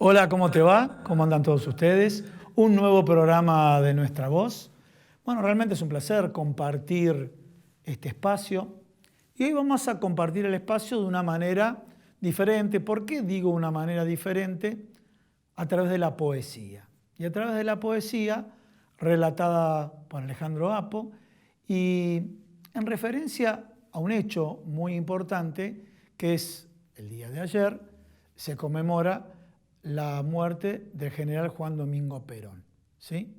Hola, ¿cómo te va? ¿Cómo andan todos ustedes? Un nuevo programa de Nuestra Voz. Bueno, realmente es un placer compartir este espacio. Y hoy vamos a compartir el espacio de una manera diferente. ¿Por qué digo una manera diferente? A través de la poesía. Y a través de la poesía relatada por Alejandro Apo y en referencia a un hecho muy importante que es el día de ayer, se conmemora la muerte del general Juan Domingo Perón, ¿sí?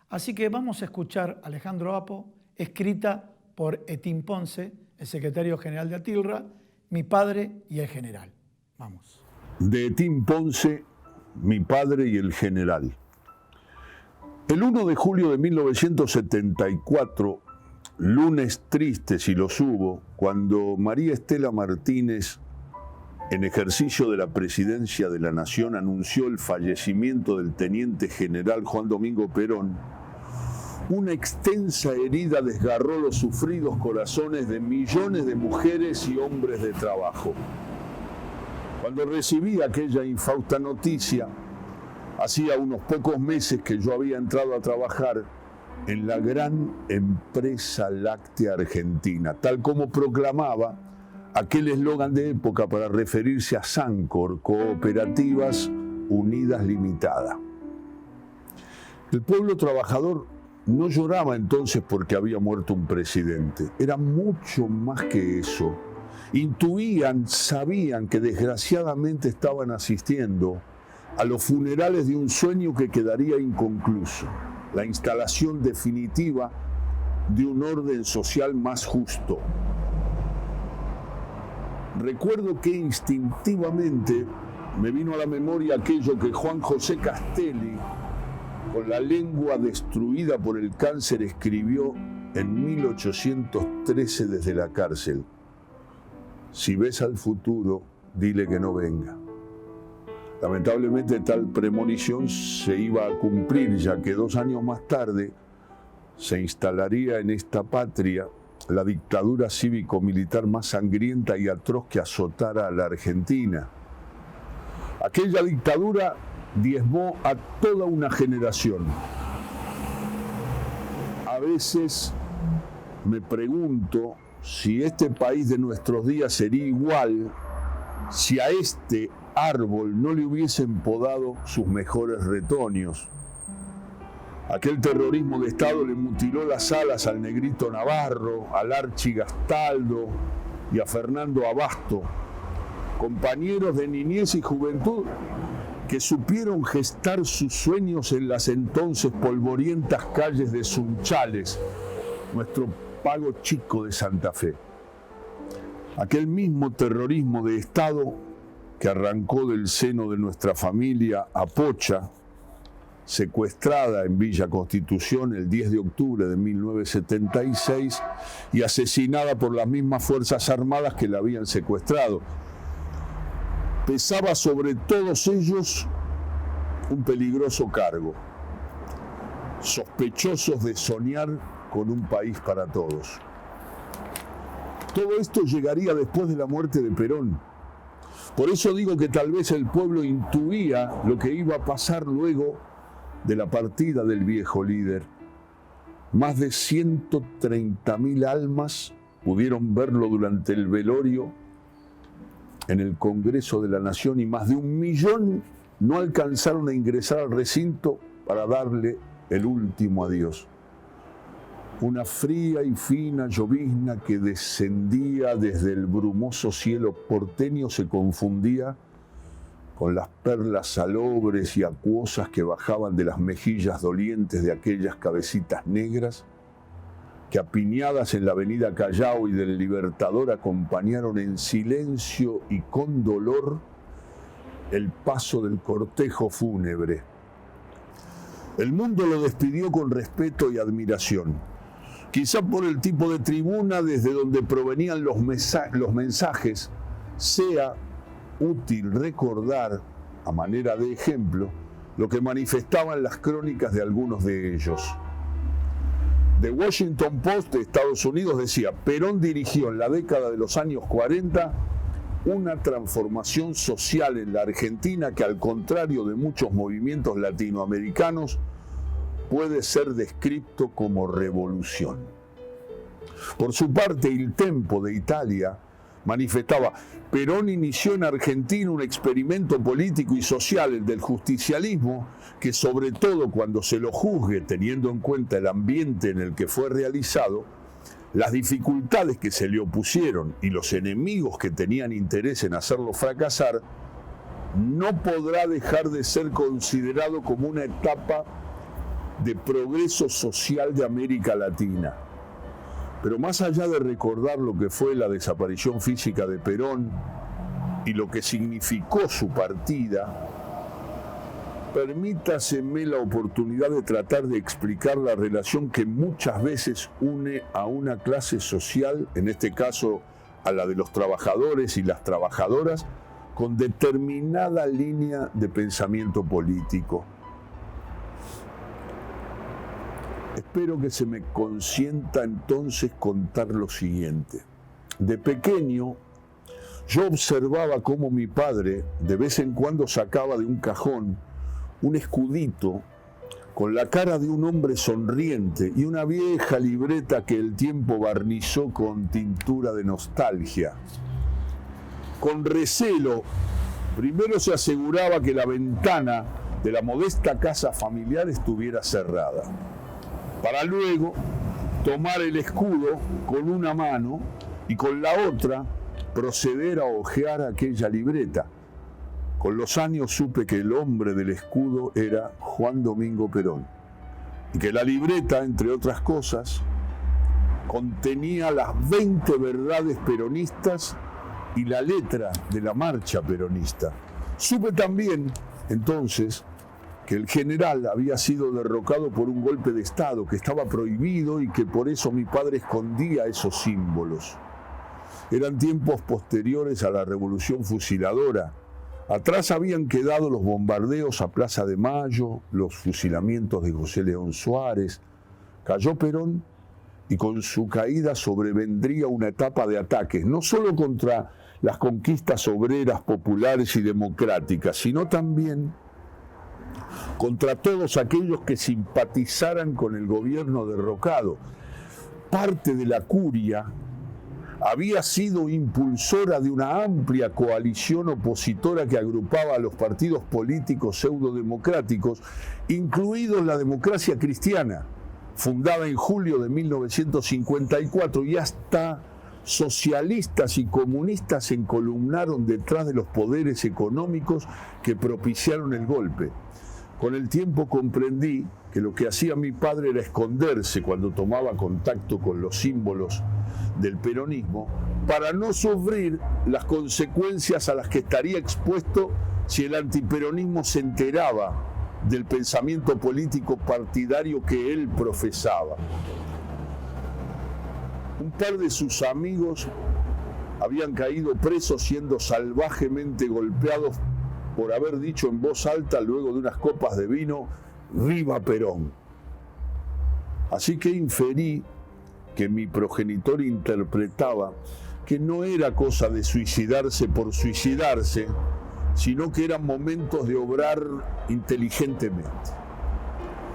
Así que vamos a escuchar a Alejandro Apo, escrita por Etín Ponce, el secretario general de Atilra, Mi padre y el general. Vamos. De Etín Ponce, Mi padre y el general. El 1 de julio de 1974, lunes triste si los hubo, cuando María Estela Martínez, en ejercicio de la presidencia de la Nación, anunció el fallecimiento del teniente general Juan Domingo Perón, una extensa herida desgarró los sufridos corazones de millones de mujeres y hombres de trabajo. Cuando recibí aquella infausta noticia, hacía unos pocos meses que yo había entrado a trabajar en la gran empresa láctea argentina, tal como proclamaba aquel eslogan de época para referirse a Sancor, Cooperativas Unidas Limitada. El pueblo trabajador no lloraba entonces porque había muerto un presidente. Era mucho más que eso. Intuían, sabían que desgraciadamente estaban asistiendo a los funerales de un sueño que quedaría inconcluso, la instalación definitiva de un orden social más justo. Recuerdo que instintivamente me vino a la memoria aquello que Juan José Castelli, con la lengua destruida por el cáncer, escribió en 1813 desde la cárcel. Si ves al futuro, dile que no venga. Lamentablemente tal premonición se iba a cumplir, ya que 2 años más tarde se instalaría en esta patria la dictadura cívico-militar más sangrienta y atroz que azotara a la Argentina. Aquella dictadura diezmó a toda una generación. A veces me pregunto si este país de nuestros días sería igual si a este árbol no le hubiesen podado sus mejores retoños. Aquel terrorismo de Estado le mutiló las alas al Negrito Navarro, al Archi Gastaldo y a Fernando Abasto, compañeros de niñez y juventud que supieron gestar sus sueños en las entonces polvorientas calles de Sunchales, nuestro pago chico de Santa Fe. Aquel mismo terrorismo de Estado que arrancó del seno de nuestra familia a Pocha, secuestrada en Villa Constitución el 10 de octubre de 1976 y asesinada por las mismas Fuerzas Armadas que la habían secuestrado. Pesaba sobre todos ellos un peligroso cargo, sospechosos de soñar con un país para todos. Todo esto llegaría después de la muerte de Perón. Por eso digo que tal vez el pueblo intuía lo que iba a pasar luego de la partida del viejo líder. Más de 130.000 almas pudieron verlo durante el velorio en el Congreso de la Nación y más de 1 millón no alcanzaron a ingresar al recinto para darle el último adiós. Una fría y fina llovizna que descendía desde el brumoso cielo porteño se confundía con las perlas salobres y acuosas que bajaban de las mejillas dolientes de aquellas cabecitas negras que, apiñadas en la avenida Callao y del Libertador, acompañaron en silencio y con dolor el paso del cortejo fúnebre. El mundo lo despidió con respeto y admiración, quizá por el tipo de tribuna desde donde provenían los mensajes. Sea útil recordar, a manera de ejemplo, lo que manifestaban las crónicas de algunos de ellos. The Washington Post de Estados Unidos decía: Perón dirigió en la década de los años 40 una transformación social en la Argentina que, al contrario de muchos movimientos latinoamericanos, puede ser descrito como revolución. Por su parte, Il Tempo de Italia manifestaba: Perón inició en Argentina un experimento político y social, el del justicialismo, que, sobre todo cuando se lo juzgue teniendo en cuenta el ambiente en el que fue realizado, las dificultades que se le opusieron y los enemigos que tenían interés en hacerlo fracasar, no podrá dejar de ser considerado como una etapa de progreso social de América Latina. Pero más allá de recordar lo que fue la desaparición física de Perón y lo que significó su partida, permítaseme la oportunidad de tratar de explicar la relación que muchas veces une a una clase social, en este caso a la de los trabajadores y las trabajadoras, con determinada línea de pensamiento político. Espero que se me consienta entonces contar lo siguiente. De pequeño, yo observaba cómo mi padre de vez en cuando sacaba de un cajón un escudito con la cara de un hombre sonriente y una vieja libreta que el tiempo barnizó con tintura de nostalgia. Con recelo, primero se aseguraba que la ventana de la modesta casa familiar estuviera cerrada, para luego tomar el escudo con una mano y con la otra proceder a hojear aquella libreta. Con los años supe que el hombre del escudo era Juan Domingo Perón y que la libreta, entre otras cosas, contenía las 20 verdades peronistas y la letra de la marcha peronista. Supe también, entonces, que el general había sido derrocado por un golpe de Estado, que estaba prohibido y que por eso mi padre escondía esos símbolos. Eran tiempos posteriores a la Revolución Fusiladora. Atrás habían quedado los bombardeos a Plaza de Mayo, los fusilamientos de José León Suárez. Cayó Perón y con su caída sobrevendría una etapa de ataques, no solo contra las conquistas obreras, populares y democráticas, sino también contra todos aquellos que simpatizaran con el gobierno derrocado. Parte de la curia había sido impulsora de una amplia coalición opositora que agrupaba a los partidos políticos pseudodemocráticos, incluidos la Democracia Cristiana, fundada en julio de 1954, y hasta socialistas y comunistas se encolumnaron detrás de los poderes económicos que propiciaron el golpe. Con el tiempo comprendí que lo que hacía mi padre era esconderse cuando tomaba contacto con los símbolos del peronismo para no sufrir las consecuencias a las que estaría expuesto si el antiperonismo se enteraba del pensamiento político partidario que él profesaba. Un par de sus amigos habían caído presos siendo salvajemente golpeados por haber dicho en voz alta, luego de unas copas de vino, ¡Viva Perón! Así que inferí que mi progenitor interpretaba que no era cosa de suicidarse por suicidarse, sino que eran momentos de obrar inteligentemente.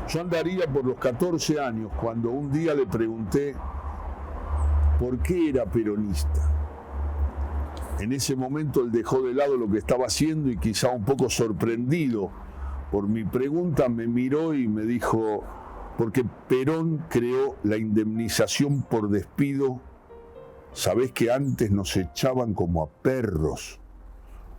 Yo andaría por los 14 años cuando un día le pregunté por qué era peronista. En ese momento él dejó de lado lo que estaba haciendo y, quizá un poco sorprendido por mi pregunta, me miró y me dijo: porque Perón creó la indemnización por despido. Sabés que antes nos echaban como a perros.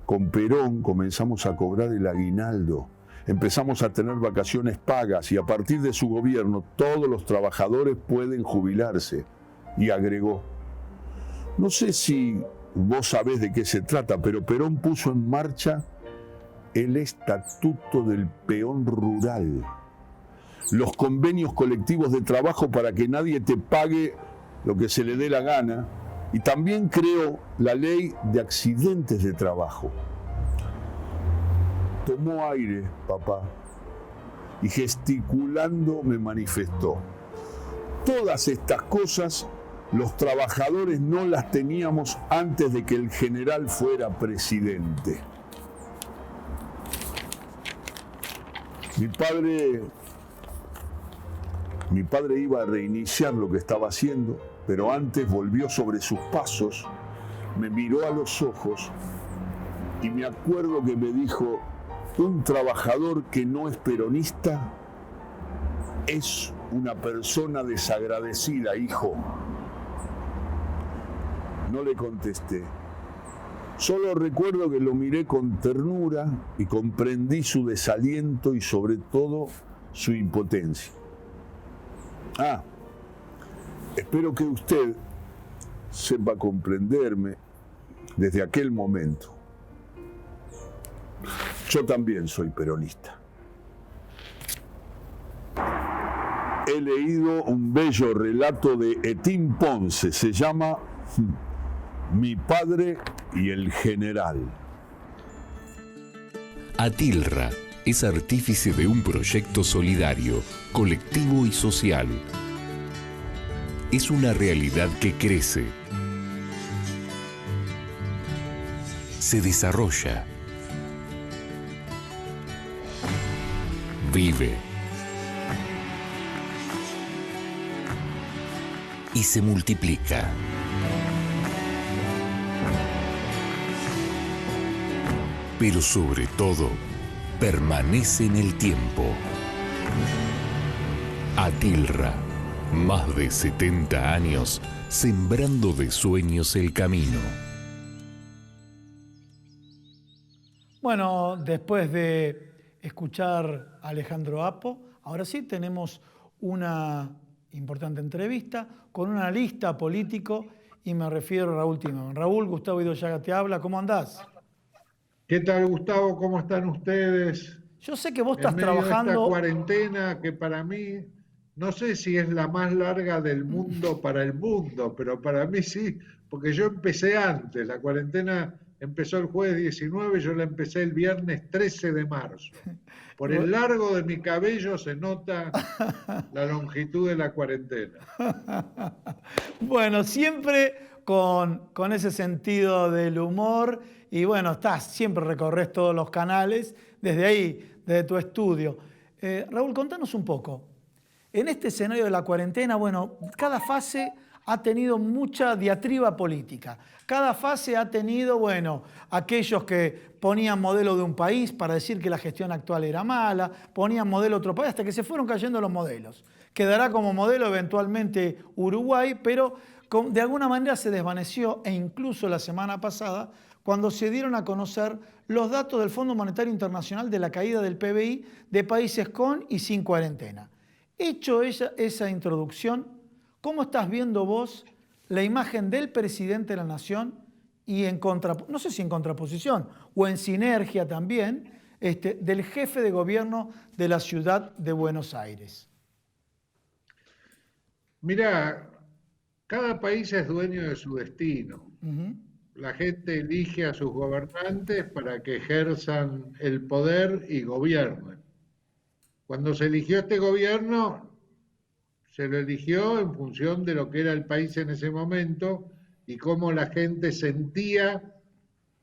Con Perón comenzamos a cobrar el aguinaldo, empezamos a tener vacaciones pagas y a partir de su gobierno todos los trabajadores pueden jubilarse. Y agregó: no sé si vos sabés de qué se trata, pero Perón puso en marcha el Estatuto del Peón Rural, los convenios colectivos de trabajo para que nadie te pague lo que se le dé la gana, y también creó la ley de accidentes de trabajo. Tomó aire, papá, y gesticulando me manifestó: todas estas cosas los trabajadores no las teníamos antes de que el general fuera presidente. Mi padre iba a reiniciar lo que estaba haciendo, pero antes volvió sobre sus pasos, me miró a los ojos y me acuerdo que me dijo: un trabajador que no es peronista es una persona desagradecida, hijo. No le contesté. Solo recuerdo que lo miré con ternura y comprendí su desaliento y sobre todo su impotencia. Espero que usted sepa comprenderme desde aquel momento. Yo también soy peronista. He leído un bello relato de Etín Ponce, se llama Mi padre y el general. Atilra es artífice de un proyecto solidario, colectivo y social. Es una realidad que crece, se desarrolla, vive y se multiplica. Pero sobre todo, permanece en el tiempo. Atilra, más de 70 años, sembrando de sueños el camino. Bueno, después de escuchar a Alejandro Apo, ahora sí tenemos una importante entrevista con un analista político y me refiero a Raúl Timerman. Raúl, Gustavo Idoyaga te habla, ¿cómo andás? ¿Qué tal, Gustavo? ¿Cómo están ustedes? Yo sé que vos estás en medio trabajando... de esta cuarentena que para mí, no sé si es la más larga del mundo para el mundo, pero para mí sí, porque yo empecé antes. La cuarentena empezó el jueves 19, yo la empecé el viernes 13 de marzo. Por el largo de mi cabello se nota la longitud de la cuarentena. Bueno, siempre con ese sentido del humor y bueno, siempre recorres todos los canales desde ahí, desde tu estudio. Raúl, contanos un poco. En este escenario de la cuarentena, bueno, cada fase ha tenido mucha diatriba política. Cada fase ha tenido, bueno, aquellos que ponían modelo de un país para decir que la gestión actual era mala, ponían modelo de otro país, hasta que se fueron cayendo los modelos. Quedará como modelo eventualmente Uruguay, pero de alguna manera se desvaneció, e incluso la semana pasada, cuando se dieron a conocer los datos del Fondo Monetario Internacional de la caída del PBI de países con y sin cuarentena. Hecho esa introducción, ¿cómo estás viendo vos la imagen del presidente de la Nación y no sé si en contraposición o en sinergia también, del jefe de gobierno de la ciudad de Buenos Aires? Mirá, cada país es dueño de su destino. La gente elige a sus gobernantes para que ejerzan el poder y gobiernen. Cuando se eligió este gobierno, se lo eligió en función de lo que era el país en ese momento y cómo la gente sentía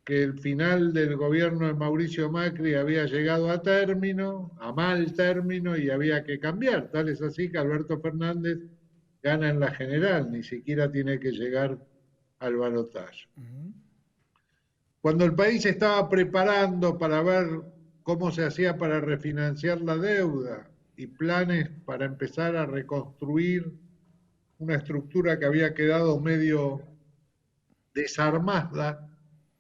que el final del gobierno de Mauricio Macri había llegado a término, a mal término, y había que cambiar. Tal es así que Alberto Fernández gana en la general, ni siquiera tiene que llegar al balotaje. Cuando el país estaba preparando para ver cómo se hacía para refinanciar la deuda y planes para empezar a reconstruir una estructura que había quedado medio desarmada,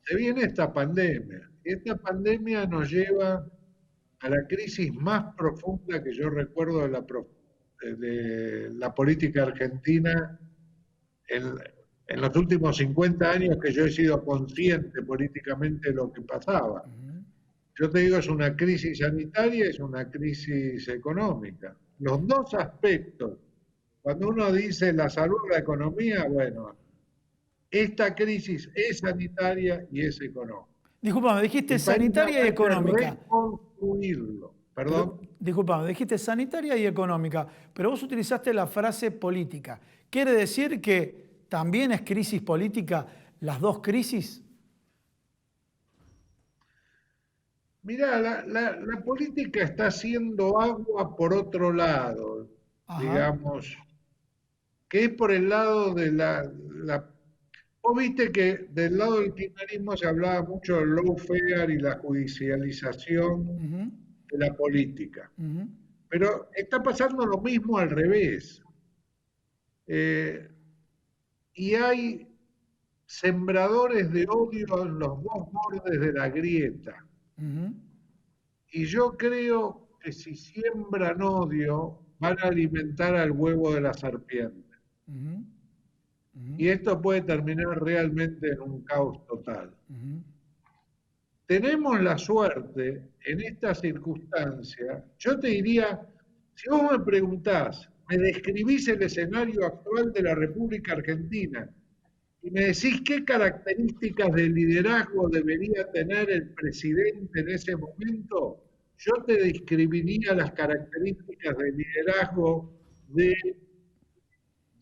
se viene esta pandemia. Esta pandemia nos lleva a la crisis más profunda que yo recuerdo de la política argentina en los últimos 50 años que yo he sido consciente políticamente de lo que pasaba. Yo te digo, es una crisis sanitaria, es una crisis económica. Los dos aspectos, cuando uno dice la salud, la economía, bueno, esta crisis es sanitaria y es económica. Disculpame, dijiste sanitaria y económica. Reconstruirlo. Perdón. Disculpame, dijiste sanitaria y económica, pero vos utilizaste la frase política. Quiere decir que ¿también es crisis política las dos crisis? Mirá, la política está haciendo agua por otro lado, Ajá. digamos, que es por el lado de Vos viste que del lado del kirchnerismo se hablaba mucho del lawfare y la judicialización Ujú, de la política, ujú, pero está pasando lo mismo al revés. Eh, y hay sembradores de odio en los dos bordes de la grieta. ujú, Y yo creo que si siembran odio, van a alimentar al huevo de la serpiente. ujú, ujú, Y esto puede terminar realmente en un caos total. ujú. Tenemos la suerte en esta circunstancia, yo te diría, si vos me preguntás, me describís el escenario actual de la República Argentina y me decís qué características de liderazgo debería tener el presidente en ese momento, yo te describiría las características de liderazgo de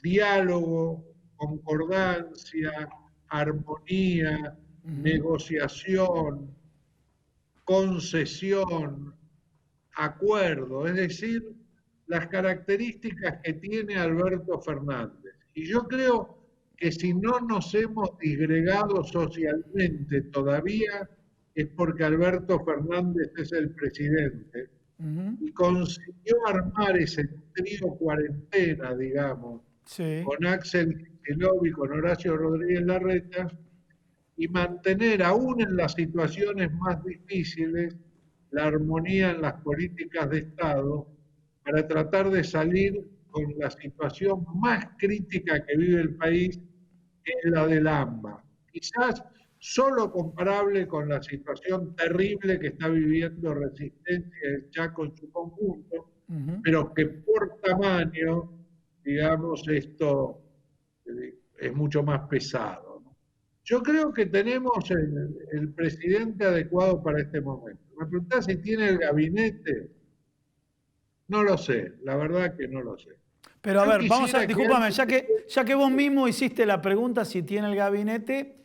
diálogo, concordancia, armonía, Ujú, negociación, concesión, acuerdo, es decir, las características que tiene Alberto Fernández. Y yo creo que si no nos hemos disgregado socialmente todavía, es porque Alberto Fernández es el presidente ujú. y consiguió armar ese trío cuarentena, digamos, Sí. con Axel Kicillof y con Horacio Rodríguez Larreta, y mantener aún en las situaciones más difíciles la armonía en las políticas de Estado para tratar de salir con la situación más crítica que vive el país, que es la del AMBA. Quizás solo comparable con la situación terrible que está viviendo Resistencia del Chaco en su conjunto, Ujú. pero que por tamaño, digamos, esto es mucho más pesado, ¿no? Yo creo que tenemos el presidente adecuado para este momento. Me preguntás si tiene el gabinete, no lo sé, la verdad que no lo sé. Pero a Yo ver, vamos a, quisiera que discúlpame, alguien ya que vos mismo hiciste la pregunta si tiene el gabinete,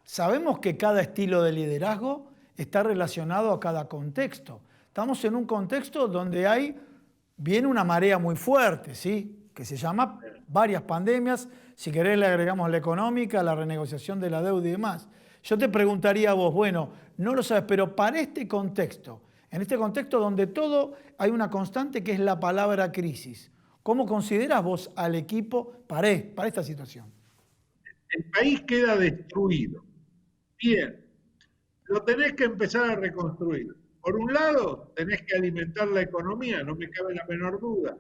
sabemos que cada estilo de liderazgo está relacionado a cada contexto. Estamos en un contexto donde viene una marea muy fuerte, ¿sí? Que se llama varias pandemias, si querés le agregamos la económica, la renegociación de la deuda y demás. Yo te preguntaría a vos, bueno, no lo sabes, pero para este contexto, en este contexto donde todo hay una constante que es la palabra crisis, ¿cómo consideras vos al equipo para esta situación? el país queda destruido. Bien, lo tenés que empezar a reconstruir. Por un lado, tenés que alimentar la economía, no me cabe la menor duda.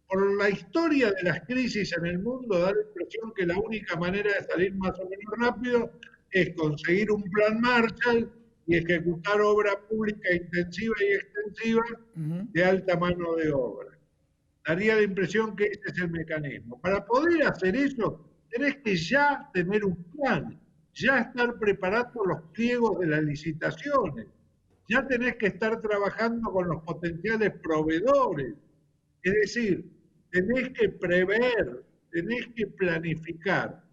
Por la historia de las crisis en el mundo, da la impresión que la única manera de salir más o menos rápido es conseguir un plan Marshall y ejecutar obra pública intensiva y extensiva Ujú, de alta mano de obra. Daría la impresión que ese es el mecanismo. Para poder hacer eso, tenés que ya tener un plan, ya estar preparando los pliegos de las licitaciones, ya tenés que estar trabajando con los potenciales proveedores. Es decir, tenés que prever, tenés que planificar.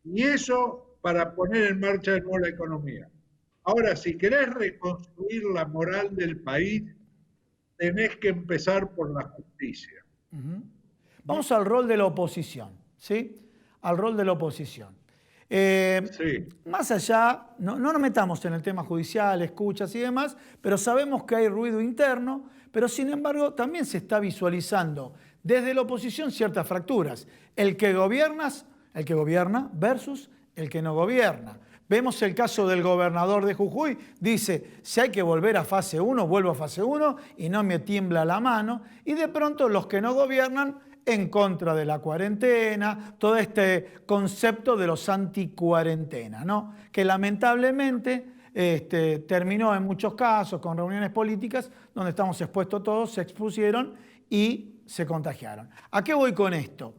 Y eso para poner en marcha de nuevo la economía. Ahora, si querés reconstruir la moral del país, tenés que empezar por la justicia. ujú. Vamos al rol de la oposición, ¿sí? Al rol de la oposición. Eh, Sí. Más allá, no nos metamos en el tema judicial, escuchas y demás, pero sabemos que hay ruido interno, pero sin embargo también se está visualizando desde la oposición ciertas fracturas. El que gobierna versus el que no gobierna. Vemos el caso del gobernador de Jujuy, dice, si hay que volver a fase 1, vuelvo a fase 1 y no me tiembla la mano. Y de pronto los que no gobiernan en contra de la cuarentena, todo este concepto de los anticuarentena, ¿no? Que lamentablemente terminó en muchos casos con reuniones políticas donde estamos expuestos todos, se expusieron y se contagiaron. ¿A qué voy con esto?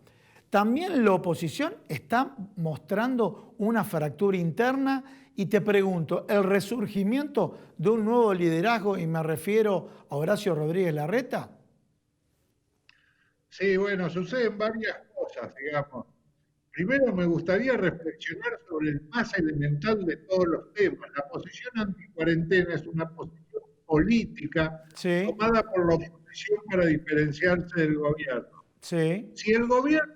También la oposición está mostrando una fractura interna y te pregunto, ¿el resurgimiento de un nuevo liderazgo, y me refiero a Horacio Rodríguez Larreta? Sí, bueno, suceden varias cosas, digamos. Primero me gustaría reflexionar sobre el más elemental de todos los temas. La posición anticuarentena es una posición política Sí, tomada por la oposición para diferenciarse del gobierno. sí, Si el gobierno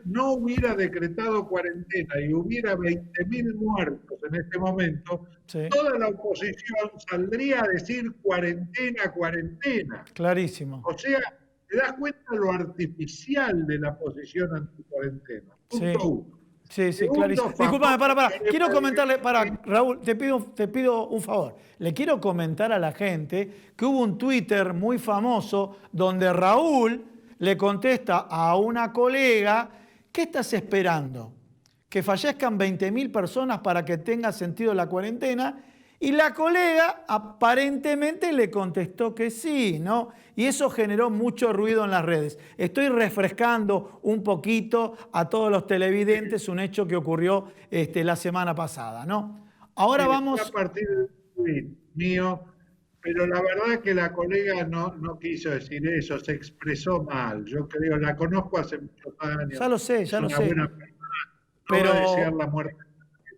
no hubiera decretado cuarentena y hubiera 20.000 muertos en este momento, sí. toda la oposición saldría a decir cuarentena, cuarentena. Clarísimo. O sea, te das cuenta lo artificial de la posición anticuarentena. Punto Sí. uno. Sí, sí, Segundo, clarísimo. Disculpame, para. teorema Quiero comentarle, de Raúl, te pido un favor. Le quiero comentar a la gente que hubo un Twitter muy famoso donde Raúl le contesta a una colega, ¿qué estás esperando? ¿Que fallezcan 20.000 personas para que tenga sentido la cuarentena? Y la colega aparentemente le contestó que sí, ¿no? Y eso generó mucho ruido en las redes. Estoy refrescando un poquito a todos los televidentes un hecho que ocurrió la semana pasada, ¿no? Ahora fue a vamos. partir del tweet mío, pero la verdad que la colega no quiso decir eso, se expresó mal. Yo creo, la conozco hace muchos años, Ya lo sé, es ya lo una sé. buena persona, no va a desear Pero la muerte,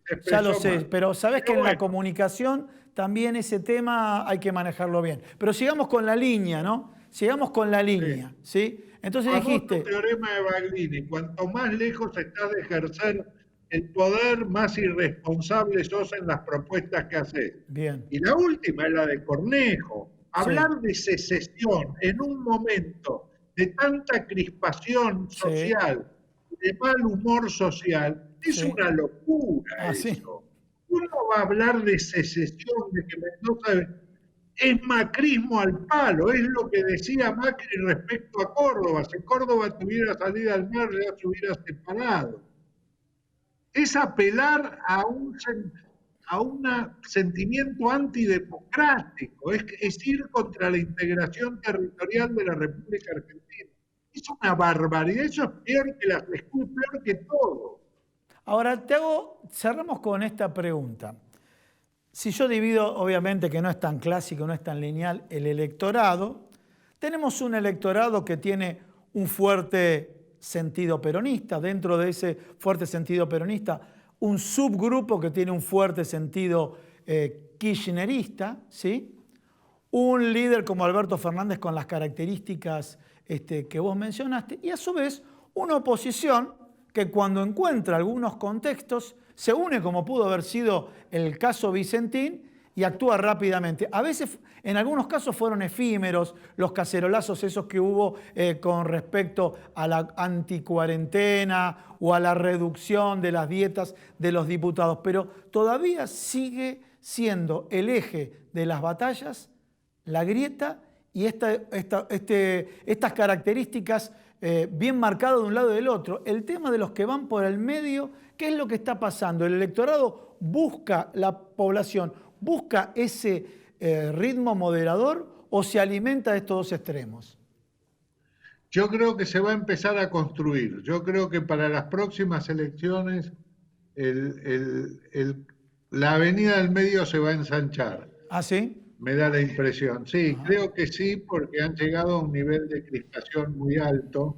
se ya lo expresó sé, mal. pero sabés que Pero en la bueno, comunicación también ese tema hay que manejarlo bien. Pero sigamos con la línea, ¿no? Sigamos con la sí. línea, ¿sí? Entonces Famoso dijiste, teorema de Baglini, cuanto más lejos estás de ejercer el poder, más irresponsable sos en las propuestas que haces. bien, Y la última es la de Cornejo. sí, Hablar de secesión en un momento de tanta crispación sí, social, de mal humor social, es sí, una locura así, eso. Uno va a hablar de secesión, de que Mendoza es macrismo al palo, es lo que decía Macri respecto a Córdoba. Si Córdoba tuviera salida al mar, ya se hubiera separado. Es apelar a un sentimiento antidemocrático, es ir contra la integración territorial de la República Argentina. Es una barbaridad, eso es peor que las escuelas, peor que todo. Ahora cerramos con esta pregunta. Si yo divido, obviamente que no es tan clásico, no es tan lineal, el electorado, tenemos un electorado que tiene un fuerte sentido peronista, dentro de ese fuerte sentido peronista, un subgrupo que tiene un fuerte sentido kirchnerista, ¿sí? Un líder como Alberto Fernández con las características que vos mencionaste, y a su vez una oposición que cuando encuentra algunos contextos se une, como pudo haber sido el caso Vicentín, y actúa rápidamente. A veces, en algunos casos fueron efímeros los cacerolazos esos que hubo con respecto a la anticuarentena o a la reducción de las dietas de los diputados, pero todavía sigue siendo el eje de las batallas la grieta y estas características bien marcadas de un lado y del otro. El tema de los que van por el medio, ¿qué es lo que está pasando? El electorado busca, la población busca ese ritmo moderador o se alimenta de estos dos extremos. Yo creo que se va a empezar a construir. Yo creo que para las próximas elecciones la avenida del medio se va a ensanchar. ¿Ah, sí? Me da la impresión. Sí, Ajá. creo que sí, porque han llegado a un nivel de crispación muy alto,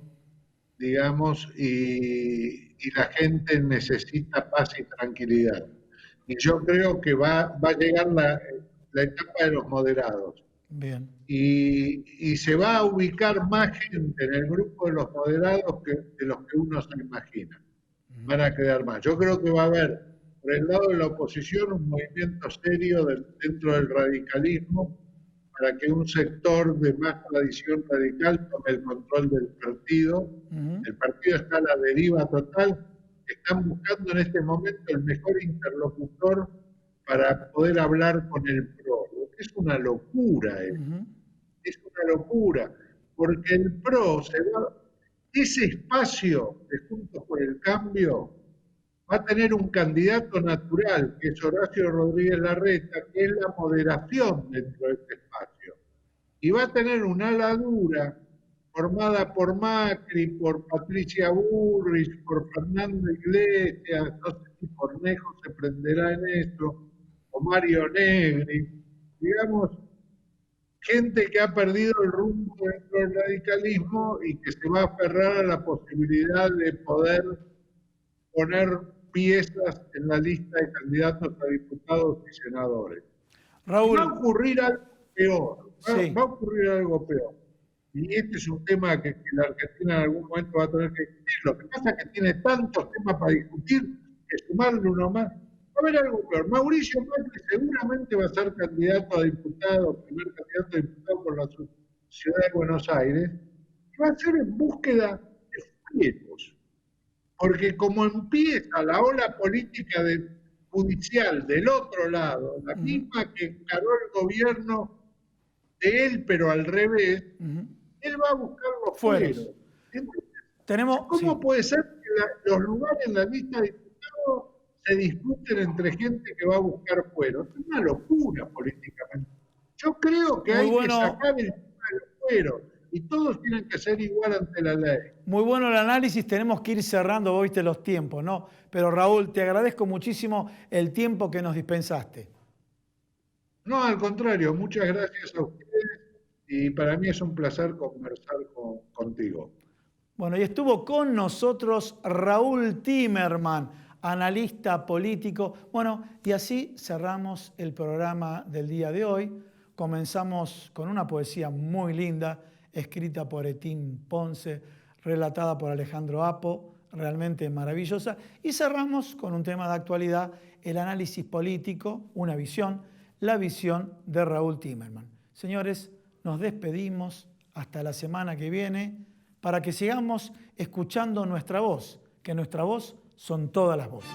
digamos, y la gente necesita paz y tranquilidad. Y yo creo que va a llegar la etapa de los moderados. Bien. Y se va a ubicar más gente en el grupo de los moderados que de los que uno se imagina. Van a quedar más. Yo creo que va a haber, por el lado de la oposición, un movimiento serio dentro del radicalismo para que un sector de más tradición radical tome el control del partido. Ujú. El partido está a la deriva total. Están buscando en este momento el mejor interlocutor para poder hablar con el PRO. Es una locura eso. Ujú. Es una locura, porque el PRO ese espacio de Juntos por el Cambio va a tener un candidato natural, que es Horacio Rodríguez Larreta, que es la moderación dentro de este espacio. Y va a tener una ala dura formada por Macri, por Patricia Bullrich, por Fernando Iglesias, no sé si Cornejo se prenderá en eso, o Mario Negri, digamos, gente que ha perdido el rumbo dentro del radicalismo y que se va a aferrar a la posibilidad de poder poner piezas en la lista de candidatos a diputados y senadores. Raúl. Va a ocurrir algo peor. Sí. Va a ocurrir algo peor. Y este es un tema que la Argentina en algún momento va a tener que discutir. Lo que pasa es que tiene tantos temas para discutir que sumarle uno más. Va a haber algo peor. Mauricio Macri seguramente va a ser candidato a diputado, primer candidato a diputado por la ciudad de Buenos Aires, y va a ser en búsqueda de fueros. Porque como empieza la ola política judicial del otro lado, la misma que encaró el gobierno de él, pero al revés, él va a buscar los fueros. Entonces, ¿cómo puede ser que los lugares en la lista de diputados se disputen entre gente que va a buscar fueros? Es una locura políticamente. Yo creo que hay que sacar el tema de los fueros. Y todos tienen que ser igual ante la ley. Muy bueno el análisis, tenemos que ir cerrando, vos viste los tiempos, ¿no? Pero Raúl, te agradezco muchísimo el tiempo que nos dispensaste. No, al contrario, muchas gracias a ustedes y para mí es un placer conversar contigo. Bueno, y estuvo con nosotros Raúl Timerman, analista político. Bueno, y así cerramos el programa del día de hoy. Comenzamos con una poesía muy linda, escrita por Etín Ponce, relatada por Alejandro Apo, realmente maravillosa. Y cerramos con un tema de actualidad, el análisis político, una visión, la visión de Raúl Timerman. Señores, nos despedimos hasta la semana que viene para que sigamos escuchando nuestra voz, que nuestra voz son todas las voces.